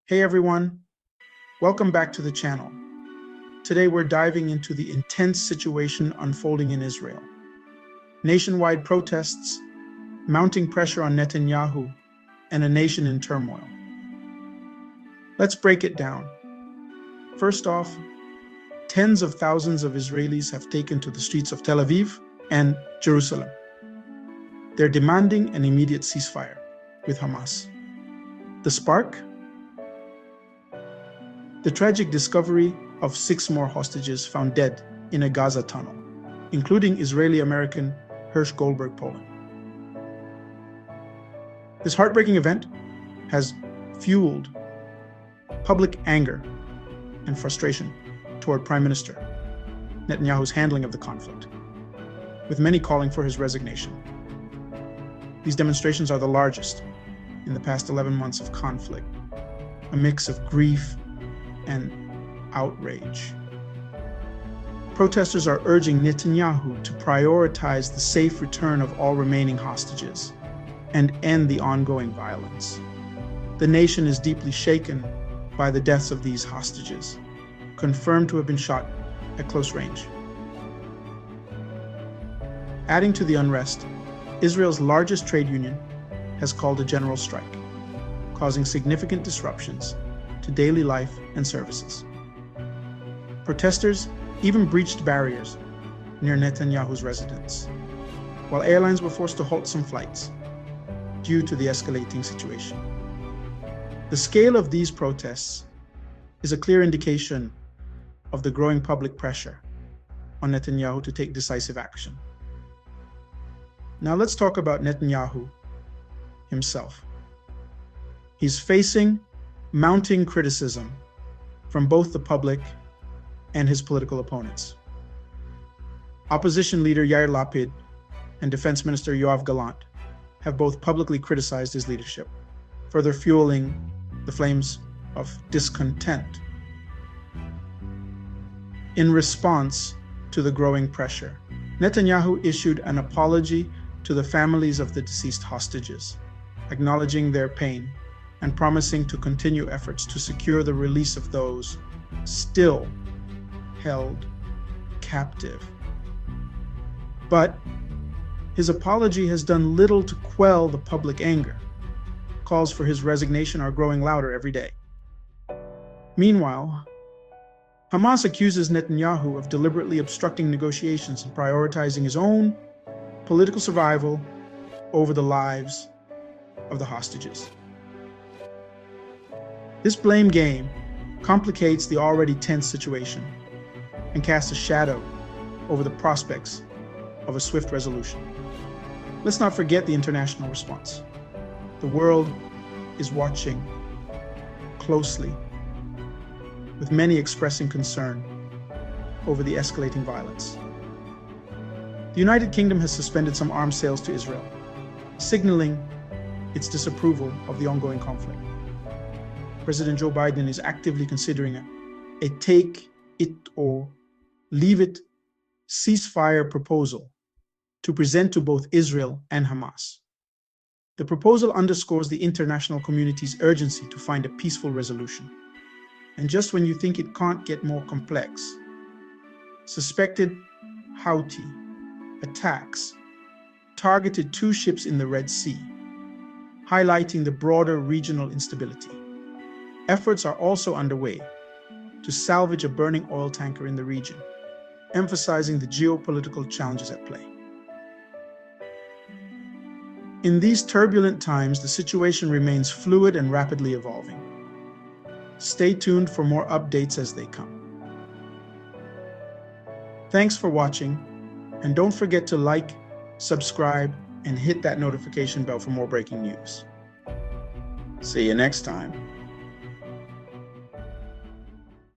Hey everyone, welcome back to the channel. Today we're diving into the intense situation unfolding in Israel. Nationwide protests, mounting pressure on Netanyahu, and a nation in turmoil. Let's break it down. First off, tens of thousands of Israelis have taken to the streets of Tel Aviv and Jerusalem. They're demanding an immediate ceasefire with Hamas. The spark? The tragic discovery of 6 more hostages found dead in a Gaza tunnel, including Israeli American Hersh Goldberg-Polin. This heartbreaking event has fueled public anger and frustration toward Prime Minister Netanyahu's handling of the conflict, with many calling for his resignation. These demonstrations are the largest in the past 11 months of conflict, a mix of grief and outrage. Protesters are urging Netanyahu to prioritize the safe return of all remaining hostages and end the ongoing violence. The nation is deeply shaken by the deaths of these hostages, confirmed to have been shot at close range. Adding to the unrest, Israel's largest trade union has called a general strike, causing significant disruptions to daily life and services. Protesters even breached barriers near Netanyahu's residence, while airlines were forced to halt some flights due to the escalating situation. The scale of these protests is a clear indication of the growing public pressure on Netanyahu to take decisive action. Now let's talk about Netanyahu himself. He's facing mounting criticism from both the public and his political opponents. Opposition leader Yair Lapid and Defense Minister Yoav Gallant have both publicly criticized his leadership, further fueling the flames of discontent. In response to the growing pressure, Netanyahu issued an apology to the families of the deceased hostages, acknowledging their pain and promising to continue efforts to secure the release of those still held captive. But his apology has done little to quell the public anger. Calls for his resignation are growing louder every day. Meanwhile, Hamas accuses Netanyahu of deliberately obstructing negotiations and prioritizing his own political survival over the lives of the hostages. This blame game complicates the already tense situation and casts a shadow over the prospects of a swift resolution. Let's not forget the international response. The world is watching closely, with many expressing concern over the escalating violence. The United Kingdom has suspended some arms sales to Israel, signaling its disapproval of the ongoing conflict. President Joe Biden is actively considering a take it or leave it ceasefire proposal to present to both Israel and Hamas. The proposal underscores the international community's urgency to find a peaceful resolution. And just when you think it can't get more complex, suspected Houthi attacks targeted 2 ships in the Red Sea, highlighting the broader regional instability. Efforts are also underway to salvage a burning oil tanker in the region, emphasizing the geopolitical challenges at play. In these turbulent times, the situation remains fluid and rapidly evolving. Stay tuned for more updates as they come. Thanks for watching, and don't forget to like, subscribe, and hit that notification bell for more breaking news. See you next time.